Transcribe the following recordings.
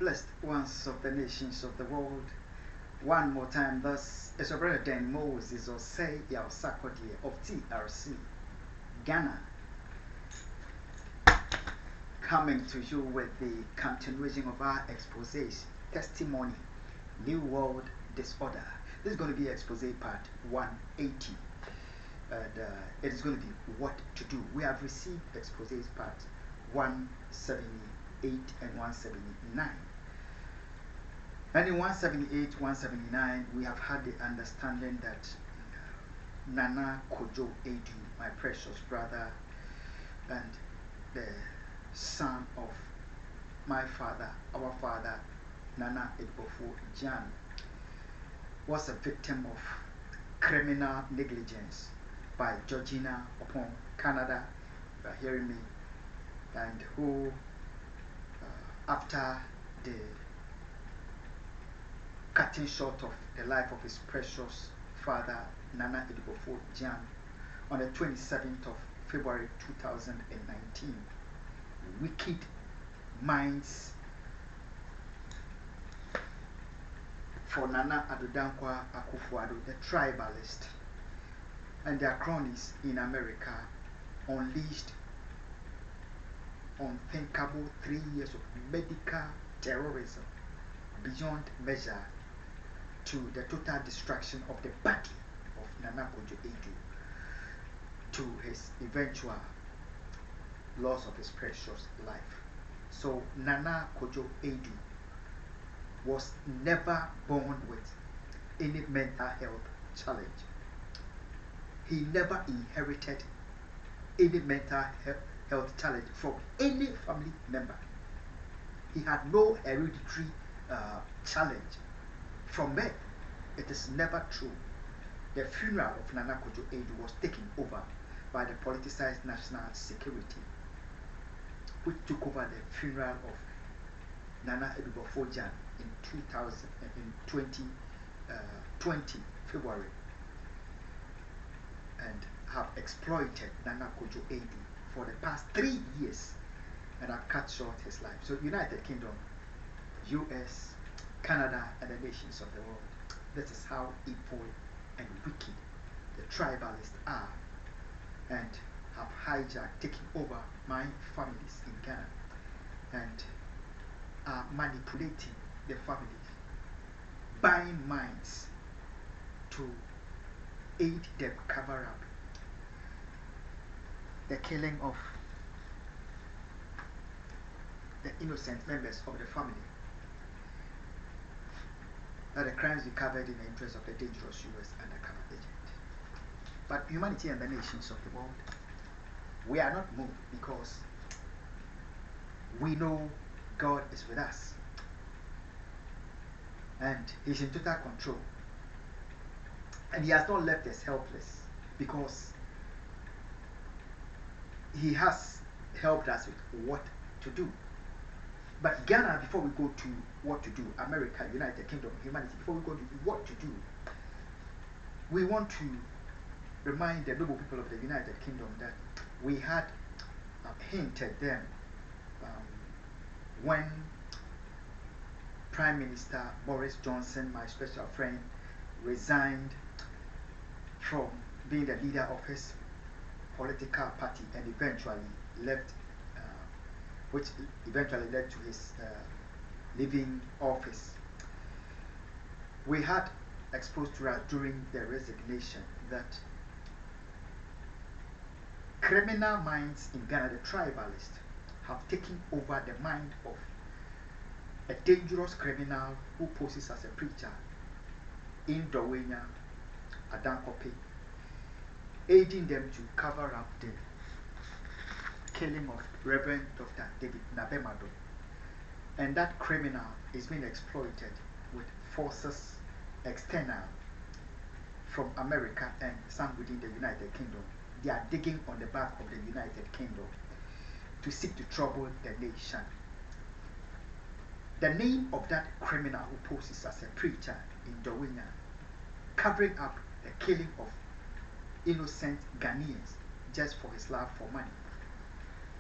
blessed ones of the nations of the world. One more time, thus is your brother Dan Moses or say Yao Sakodi of TRC Ghana, coming to you with the continuation of our exposé, testimony, New World Disorder. This is going to be expose part 180, and it is going to be what to do. We have received exposes part 178 and 179. And in 178, 179, we have had the understanding that Nana Kojo Addo, my precious brother, and the son of my father, our father, Nana Akufo Jan, was a victim of criminal negligence by Georgina upon Canada, you are hearing me, and who, after the cutting short of the life of his precious father, Nana Akufo Jan, on the 27th of February 2019, wicked minds for Nana Addo Akufo Addo, the tribalist, and their cronies in America unleashed unthinkable 3 years of medical terrorism beyond measure to the total destruction of the body of Nana Kojo Addo, to his eventual loss of his precious life. So Nana Kojo Addo was never born with any mental health challenge. He never inherited any mental health challenge from any family member. He had no hereditary challenge from birth. It is never true. The funeral of Nana Kojo Addo was taken over by the politicized National Security, which took over the funeral of Nana Akufo Jan in 2020 February, and have exploited Nana Kojo Addo for the past 3 years and have cut short his life. So United Kingdom, US, Canada, and the nations of the world, this is how evil and wicked the tribalists are, and have hijacked, taken over my families in Ghana, and are manipulating the families, buying minds to aid them cover up the killing of the innocent members of the family, that the crimes be covered in the interest of the dangerous US undercover agent. But humanity and the nations of the world, we are not moved, because we know God is with us and He's in total control, and He has not left us helpless, because He has helped us with what to do. But Ghana, before we go to what to do, America, United Kingdom, humanity, before we go to what to do, we want to remind the noble people of the United Kingdom that we had hinted them when Prime Minister Boris Johnson, my special friend, resigned from being the leader of his political party and eventually left, which eventually led to his leaving office. We had exposed to us during the resignation that criminal minds in Ghana, the tribalists, have taken over the mind of a dangerous criminal who poses as a preacher in Dowenya, Adankope, aiding them to cover up the killing of Reverend Dr. David Nabemado. And that criminal is being exploited with forces external from America and some within the United Kingdom. They are digging on the back of the United Kingdom to seek to trouble the nation. The name of that criminal who poses as a preacher in Dowenya, covering up the killing of innocent Ghanaians just for his love for money.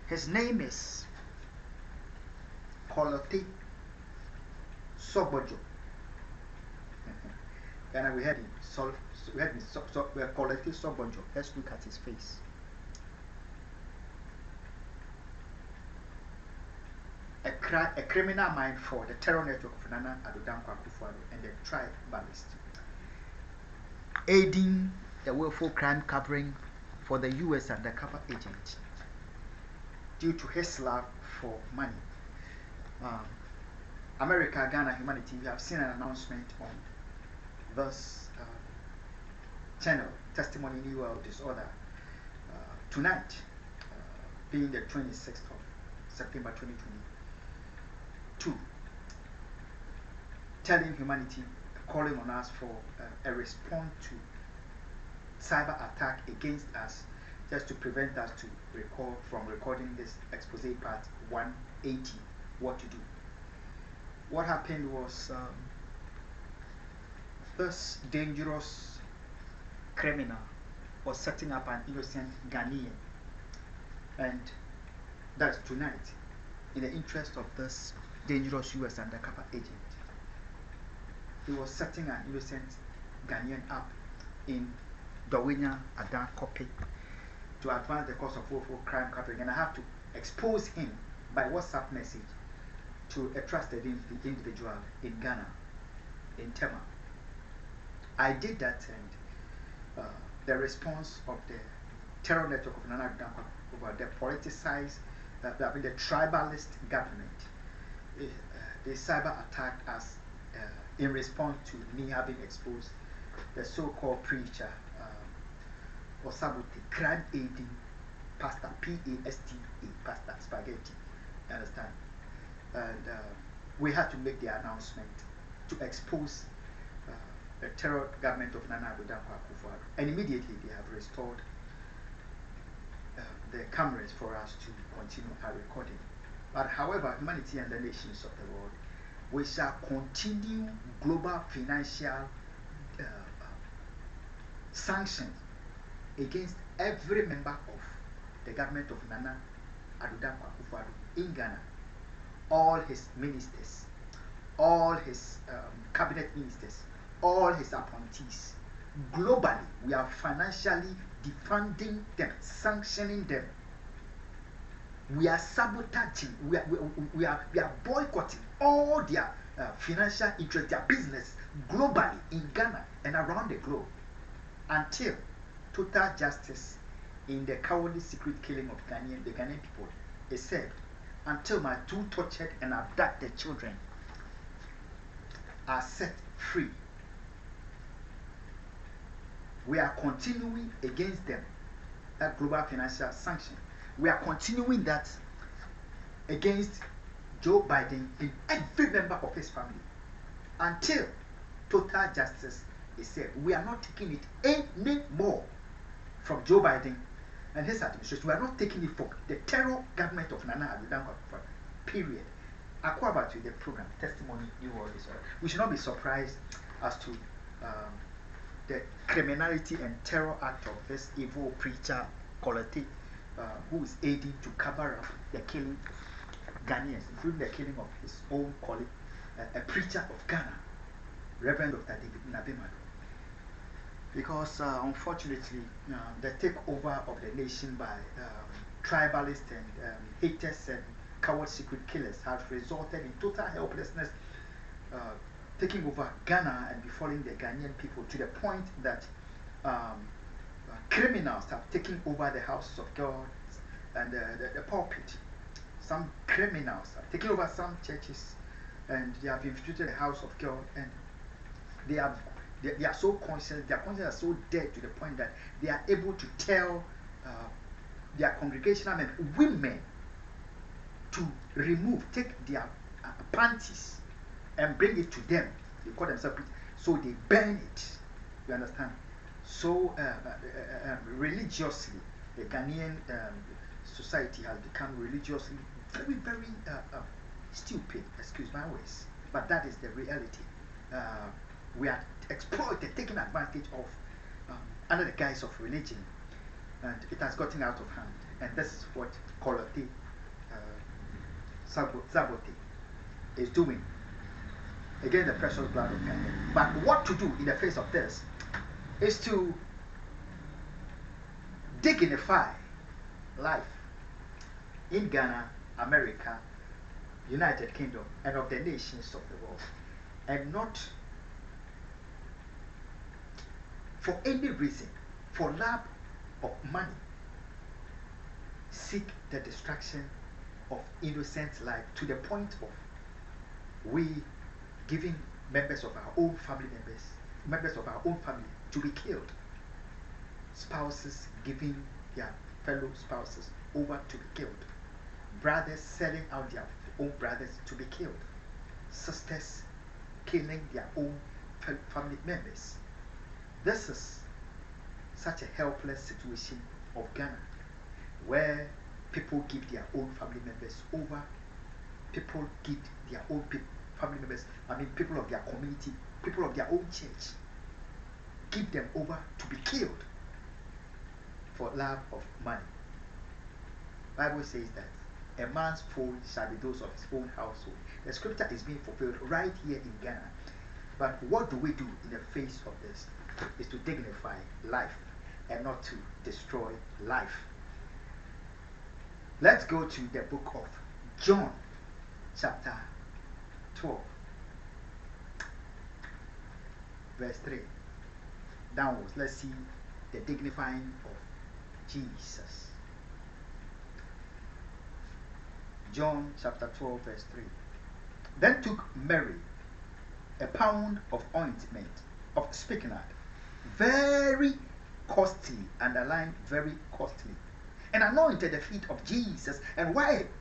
His name is Kolote Sobojo. Ghana, we had him we have collected Sobojo. Let's look at his face. A criminal mind for the terror network of Nana Addo Akufo and the tribalist, aiding the willful crime covering for the U.S. undercover agent due to his love for money. America, Ghana, humanity, we have seen an announcement on this channel, Testimony New World Disorder, tonight, being the 26th of September 2022, telling humanity, calling on us for a response to cyber attack against us, just to prevent us to from recording this expose part 180, what to do. What happened was this dangerous criminal was setting up an innocent Ghanaian, and that's tonight, in the interest of this dangerous US undercover agent. He was setting an innocent Ghanaian up in Dawenya Adan Kopi to advance the cause of willful crime covering, and I have to expose him by WhatsApp message to a trusted individual in Ghana, in Tema. I did that, and the response of the terror network of Nana Addo over the politicized, the tribalist government, they cyber attacked us in response to me having exposed the so-called preacher or sabote, crime aiding pastor, P-A-S-T-A, pastor Spaghetti, you understand? And we had to make the announcement to expose the terror government of Nana Addo Akufo, and immediately they have restored the cameras for us to continue our recording. But however, humanity and the nations of the world, we shall continue global financial sanctions against every member of the government of Nana Addo Akufo in Ghana, all his ministers, all his cabinet ministers, all his appointees. Globally, we are financially defunding them, sanctioning them. We are sabotaging, we are boycotting all their financial interests, their business globally in Ghana and around the globe, until total justice in the cowardly secret killing of the Ghanaian people is served, until my two tortured and abducted children are set free. We are continuing against them, that global financial sanction. We are continuing that against Joe Biden and every member of his family until total justice is served. We are not taking it anymore from Joe Biden and his administration. We are not taking it from the terror government of Nana Addo Akufo, period. Akwa to the program, Testimony New World Disorder. We should not be surprised as to the criminality and terror act of this evil preacher, Colette, who is aiding to cover up the killing of Ghanaians, including the killing of his own colleague, a preacher of Ghana, Reverend Dr. David Nabemado. Because unfortunately, the takeover of the nation by tribalists and haters and coward secret killers has resulted in total helplessness, taking over Ghana and befalling the Ghanaian people, to the point that criminals have taken over the houses of God and the pulpit. Some criminals have taken over some churches, and they have infiltrated the house of God, and they are so conscious, their conscience are so dead to the point that they are able to tell their congregational men, women, to take their panties and bring it to them. They call themselves, so they burn it. You understand? So religiously, the Ghanaian society has become religiously very, very stupid. Excuse my words, but that is the reality. We are exploited, taken advantage of under the guise of religion, and it has gotten out of hand. And this is what Colette Sabote is doing. against the precious blood of Ghana. But what to do in the face of this is to dignify life in Ghana, America, United Kingdom, and of the nations of the world, and not for any reason, for love of money, seek the destruction of innocent life to the point of we giving members of our own family members of our own family to be killed, spouses giving their fellow spouses over to be killed, brothers selling out their own brothers to be killed, sisters killing their own family members. This is such a helpless situation of Ghana, where people give their own family members over, people give their own family members, people of their community, people of their own church, give them over to be killed for love of money. Bible says that a man's foe shall be those of his own household. The scripture is being fulfilled right here in Ghana. But what do we do in the face of this? Is to dignify life and not to destroy life. Let's go to the book of John, chapter 12, verse 3. Downwards, let's see the dignifying of Jesus. John chapter 12, verse 3. Then took Mary a pound of ointment of spikenard, very costly, underlined very costly, and anointed the feet of Jesus and wiped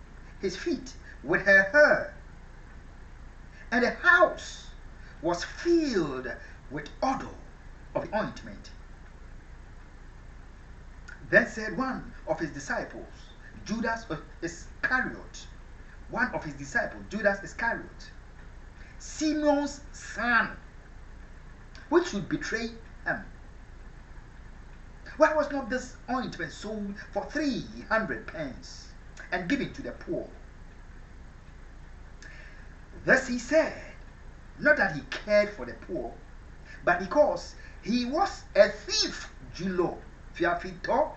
his feet with her hair. And the house was filled with odor of the ointment. Then said one of his disciples, Judas Iscariot, Simeon's son, which should betray him, why was not this ointment sold for 300 pence and given to the poor? Thus he said, not that he cared for the poor, but because he was a thief, Julo, Fiafito,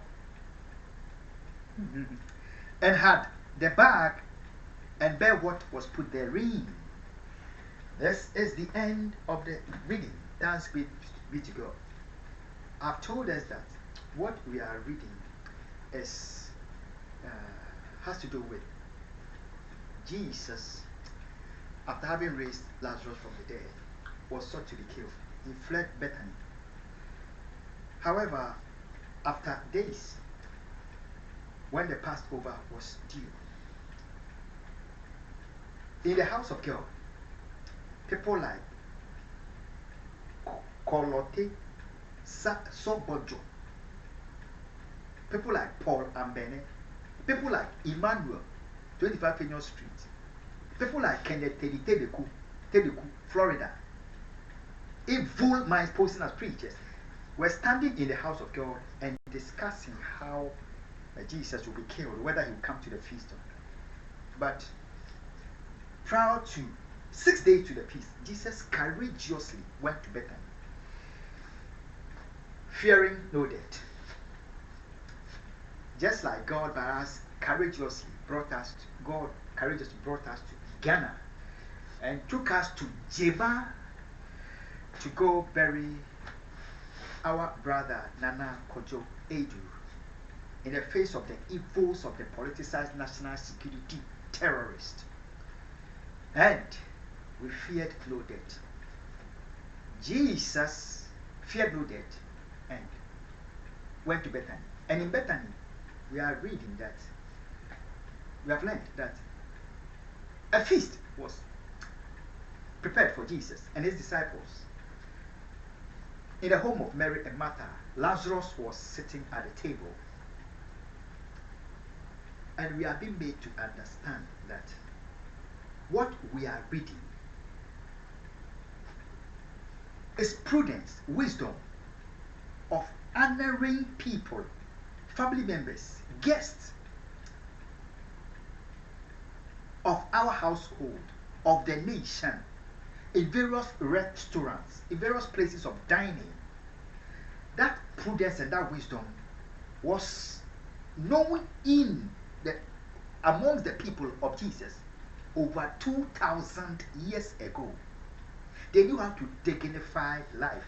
and had the bag and bear what was put therein. This is the end of the reading. Thanks be to God. I've told us that what we are reading is has to do with Jesus, after having raised Lazarus from the dead, was sought to be killed. He fled Bethany. However, after days, when the Passover was due, in the house of God, people like Kolote, Sobojo, people like Paul Ambene, people like Emmanuel, 25 Union Street, people like Kenneth Tedeku, Florida, evil minds posing as preachers, were standing in the house of God and discussing how Jesus will be killed, whether he will come to the feast or not. But prior to 6 days to the feast, Jesus courageously went to Bethany, fearing no death. Just like God by us courageously brought us to Ghana and took us to Jeba to go bury our brother Nana Kojo Addo in the face of the evils of the politicized national security terrorist. And we feared no death. Jesus feared no death and went to Bethany. And in Bethany, we are reading that, we have learned that a feast was prepared for Jesus and his disciples. In the home of Mary and Martha, Lazarus was sitting at the table. And we are being made to understand that what we are reading is prudence, wisdom of honoring people, family members, guests of our household, of the nation, in various restaurants, in various places of dining, that prudence and that wisdom was known in the amongst the people of Jesus over 2,000 years ago. They knew how to dignify life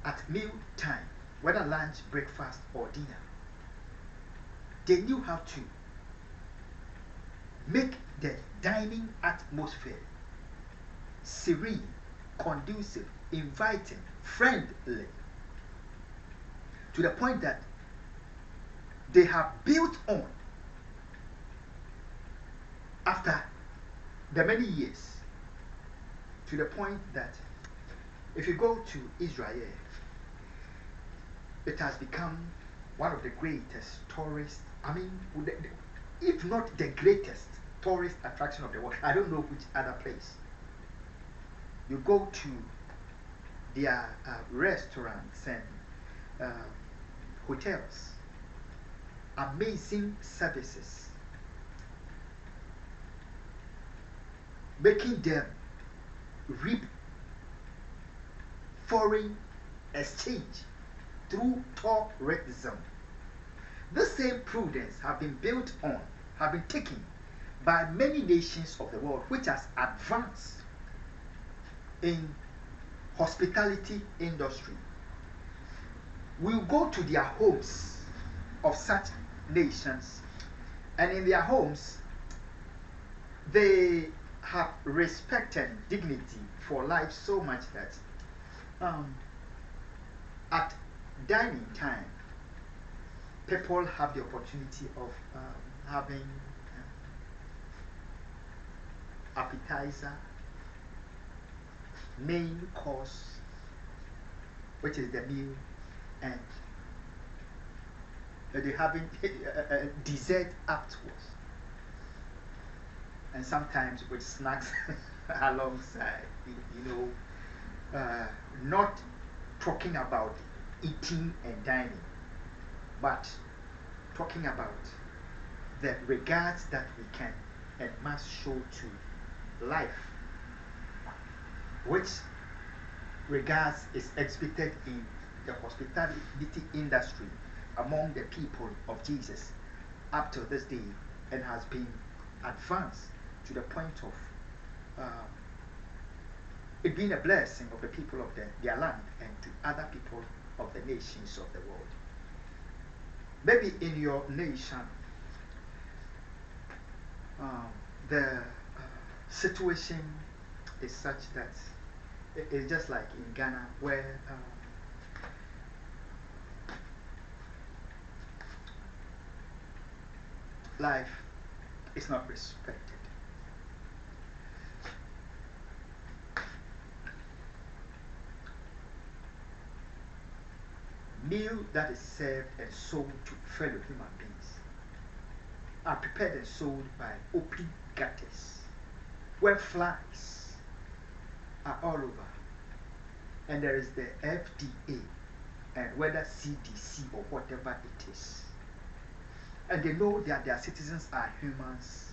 at meal time, whether lunch, breakfast, or dinner. They knew how to make the dining atmosphere serene, conducive, inviting, friendly, to the point that they have built on, after the many years, to the point that if you go to Israel, it has become one of the greatest tourist, if not the greatest tourist attraction of the world. I don't know which other place. You go to their restaurants and hotels, amazing services, making them reap foreign exchange through tourism. The same prudence have been built on, have been taken by many nations of the world, which has advanced in hospitality industry. We go to their homes of such nations, and in their homes they have respect and dignity for life so much that at dining time, people have the opportunity of having appetizer, main course, which is the meal, and they're having dessert afterwards, and sometimes with snacks alongside. Not talking about eating and dining, but talking about the regards that we can and must show to life, which regards is exhibited in the hospitality industry among the people of Jesus up to this day, and has been advanced to the point of it being a blessing of the people of their land and to other people of the nations of the world. Maybe in your nation, the situation is such that it's just like in Ghana, where life is not respected. Meal that is served and sold to fellow human beings are prepared and sold by open gutters, where flies are all over, and there is the FDA and whether CDC or whatever it is, and they know that their citizens are humans,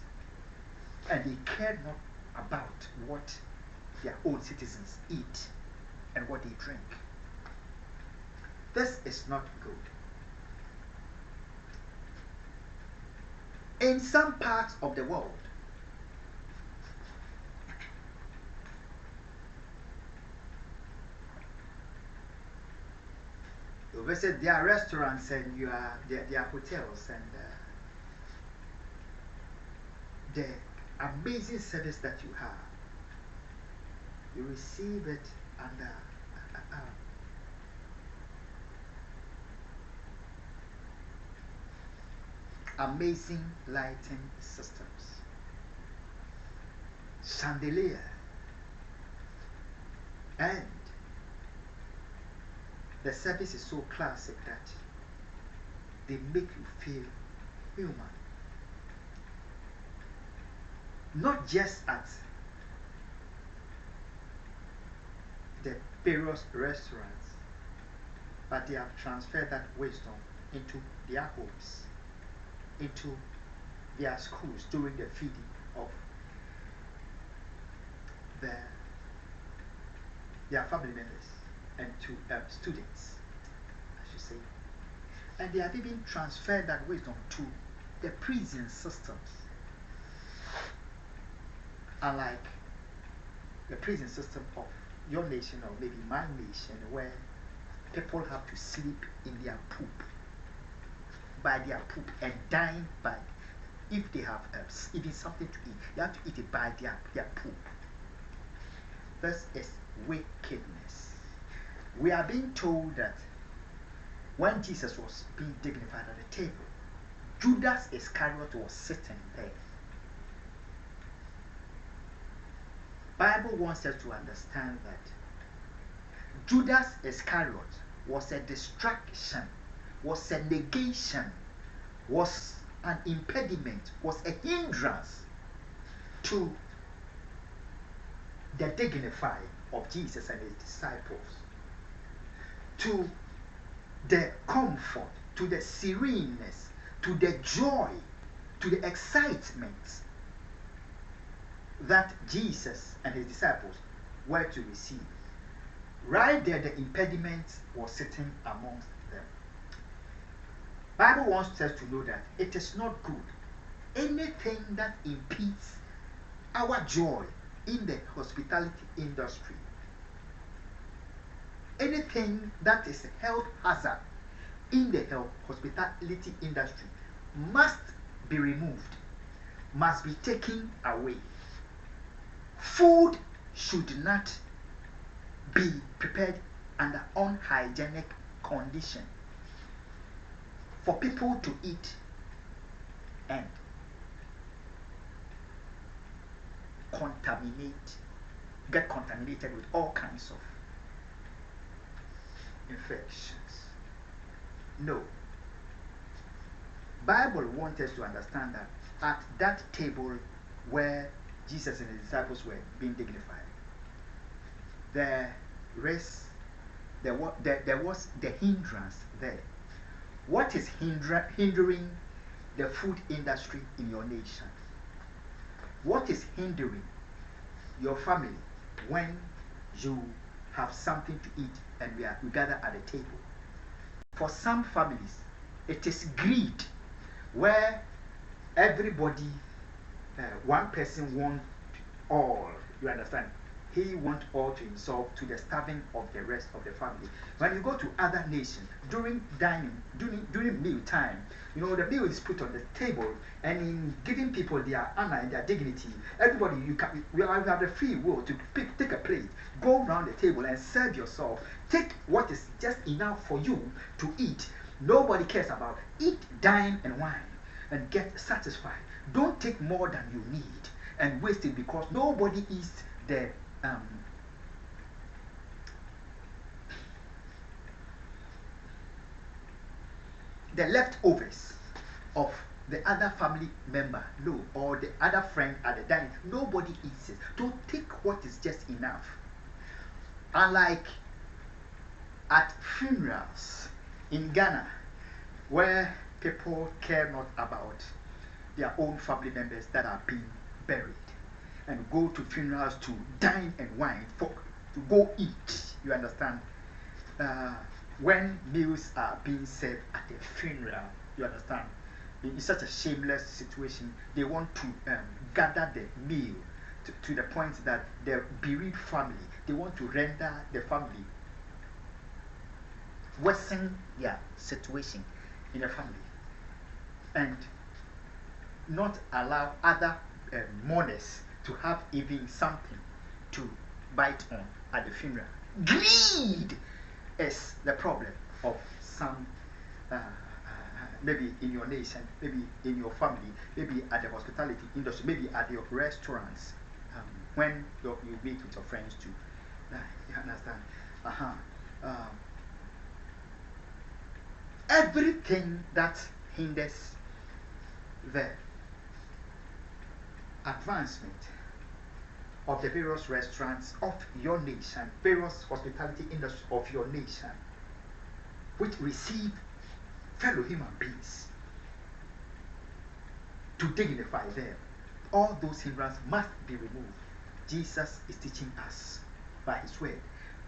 and they care not about what their own citizens eat and what they drink. This is not good. In some parts of the world, you visit their restaurants and their hotels, and the amazing service that you have, you receive it under amazing lighting systems, chandelier, and the service is so classic that they make you feel human. Not just at the various restaurants, but they have transferred that wisdom into their homes, into their schools during the feeding of their family members and to students, I should say. And they have even transferred that wisdom to the prison systems. Unlike the prison system of your nation or maybe my nation, where people have to sleep in their poop, by their poop, and dine by, if they have even something to eat, they have to eat it by their poop. This is wickedness. We are being told that when Jesus was being dignified at the table, Judas Iscariot was sitting there. Bible wants us to understand that Judas Iscariot was a distraction, was a negation, was an impediment, was a hindrance to the dignifying of Jesus and his disciples, to the comfort, to the sereneness, to the joy, to the excitement that Jesus and his disciples were to receive. Right there, the impediment was sitting amongst them. Bible wants us to know that it is not good. Anything that impedes our joy in the hospitality industry, anything that is a health hazard in the hospitality industry must be removed, must be taken away. Food should not be prepared under unhygienic condition for people to eat and get contaminated with all kinds of infections. No. Bible wants us to understand that at that table where Jesus and his disciples were being dignified, there was the hindrance there. What is hindering the food industry in your nation? What is hindering your family when you have something to eat and we gather at the table? For some families, it is greed, where everybody, one person wants all. You understand? He wants all to himself, to the starving of the rest of the family. When you go to other nations, during dining, during meal time, the meal is put on the table, and in giving people their honor and their dignity, everybody, you have the free will to take a plate, go around the table and serve yourself. Take what is just enough for you to eat. Nobody cares about eat, dine, and wine, and get satisfied. Don't take more than you need and waste it, because nobody eats the leftovers of the other family member, or the other friend at the dining. Nobody eats it. Don't take what is just enough. Unlike at funerals in Ghana, where people care not about their own family members that are being buried, and go to funerals to dine and wine, to go eat. You understand? When meals are being served at a funeral, you understand? In such a shameless situation, they want to gather the meal to the point that the bereaved family, they want to render the family, worsen their situation in the family, and not allow other mourners to have even something to bite on at the funeral. Greed is the problem of some, maybe in your nation, maybe in your family, maybe at the hospitality industry, maybe at your restaurants, when you meet with your friends too. You understand? Everything that hinders the advancement of the various restaurants of your nation, various hospitality industries of your nation, which receive fellow human beings to dignify them, all those hindrances must be removed. Jesus is teaching us by his word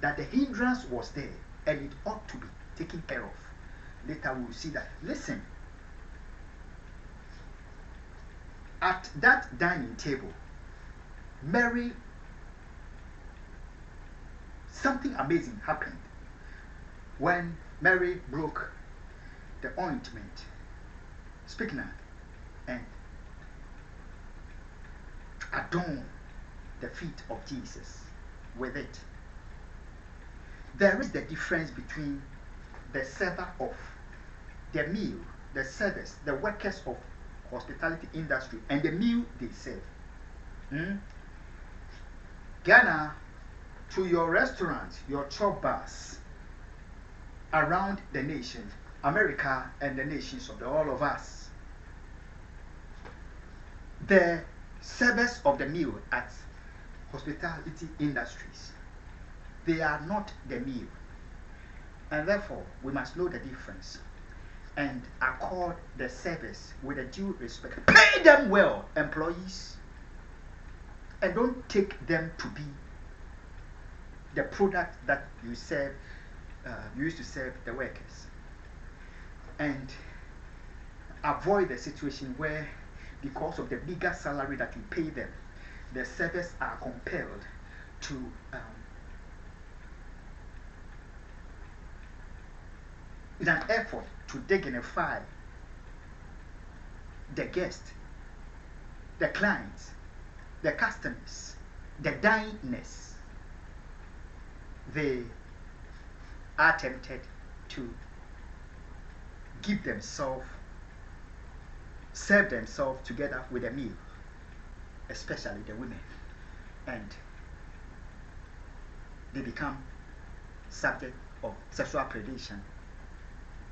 that the hindrance was there and it ought to be taken care of. Later we will see that. Listen, at that dining table, Mary, something amazing happened when Mary broke the ointment, spikenard, and adorned the feet of Jesus with it. There is the difference between the server of the meal, the servers, the workers of hospitality industry, and the meal they serve. Ghana, to your restaurants, your chop bars around the nation, America and the nations of all of us, the servers of the meal at hospitality industries, they are not the meal, and therefore we must know the difference and accord the service with a due respect. Pay them well, employees, and don't take them to be the product that you serve, you used to serve the workers, and avoid the situation where, because of the bigger salary that you pay them, the servers are compelled to in an effort to dignify the guest, the clients, the customers, the diners, they are tempted to give themselves, serve themselves together with a meal, especially the women, and they become subject of sexual predation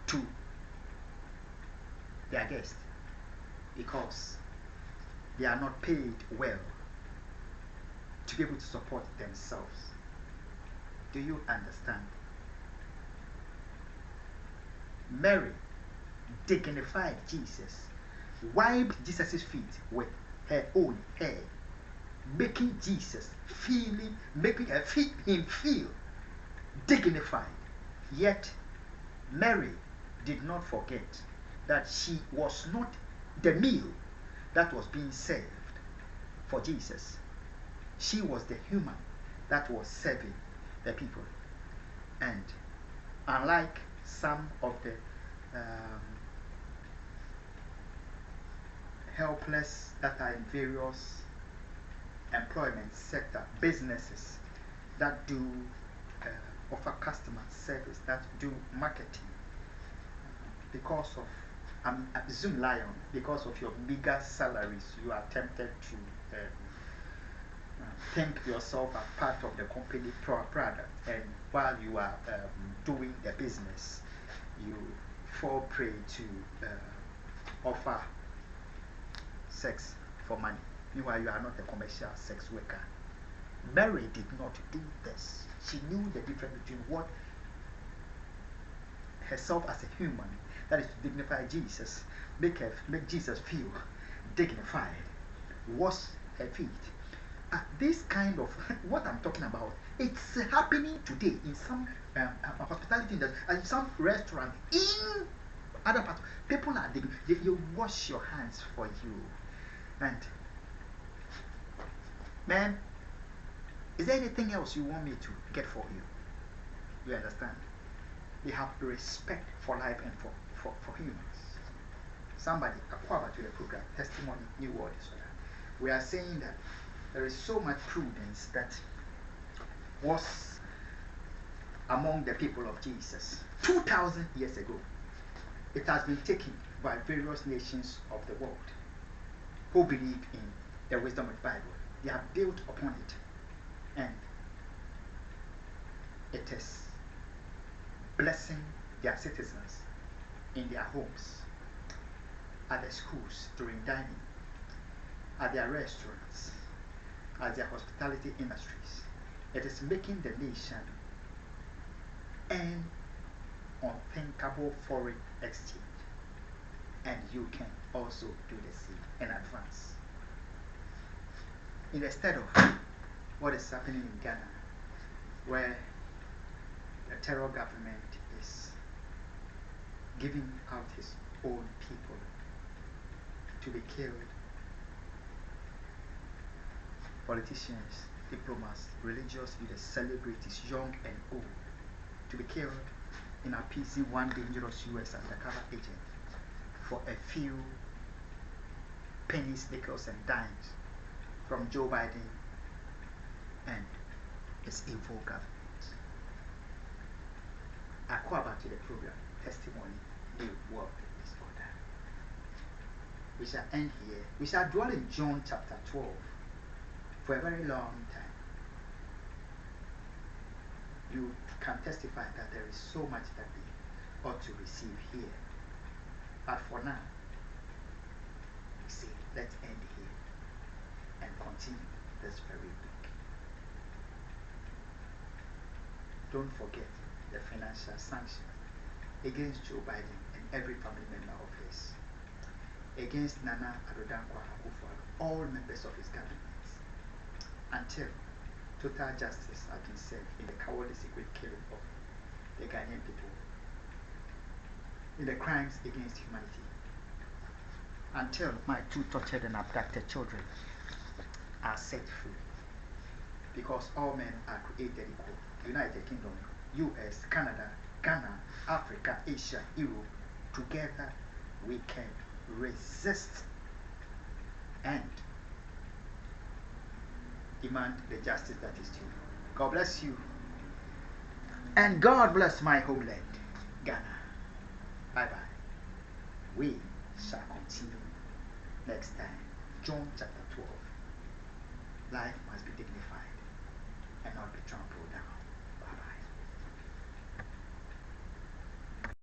to their guests because they are not paid well to be able to support themselves. Do you understand? Mary dignified Jesus, wiped Jesus' feet with her own hair, making Jesus making him feel dignified. Yet Mary did not forget that she was not the meal that was being served for Jesus. She was the human that was serving the people. And unlike some of the helpless that are in various employment sector businesses that do offer customer service, that do marketing, because of Zoom Lion, because of your bigger salaries, you are tempted to think yourself as part of the company product, and while you are doing the business, you fall prey to offer sex for money. Meanwhile, you are not a commercial sex worker. Mary did not do this. She knew the difference between what herself as a human, that is to dignify Jesus, make Jesus feel dignified, wash her feet. This kind of what I'm talking about, it's happening today in some hospitality industry and some restaurant in other parts. People are you wash your hands for you, and man, is there anything else you want me to get for you? You understand? They have respect for life and for humans. Somebody acquired to the program testimony new word. We are saying that there is so much prudence that was among the people of Jesus 2,000 years ago. It has been taken by various nations of the world who believe in the wisdom of the Bible. They have built upon it, and it is blessing their citizens in their homes, at their schools during dining, at their restaurants, at their hospitality industries. It is making the nation earn unthinkable foreign exchange, and you can also do the same in advance. Instead of what is happening in Ghana, where the terror government is giving out his own people to be killed. Politicians, diplomats, religious leaders, celebrities, young and old, to be killed in appeasing one dangerous US undercover agent for a few pennies, nickels, and dimes from Joe Biden and his evil government. I call back to the program, Testimony, New World is Order. We shall end here. We shall dwell in John chapter 12 for a very long time. You can testify that there is so much that we ought to receive here. But for now, we say, let's end here and continue this very week. Don't forget the financial sanctions against Joe Biden and every family member of his, against Nana Addo, Akufo, all members of his government, until total justice has been served in the cowardly secret killing of the Ghanaian people, in the crimes against humanity, until my 2 tortured and abducted children are set free. Because all men are created equal. United Kingdom, US, Canada, Ghana, Africa, Asia, Europe, together we can resist and demand the justice that is due. God bless you. And God bless my homeland, Ghana. Bye-bye. We shall continue next time. John chapter 12. Life must be dignified and not be trampled.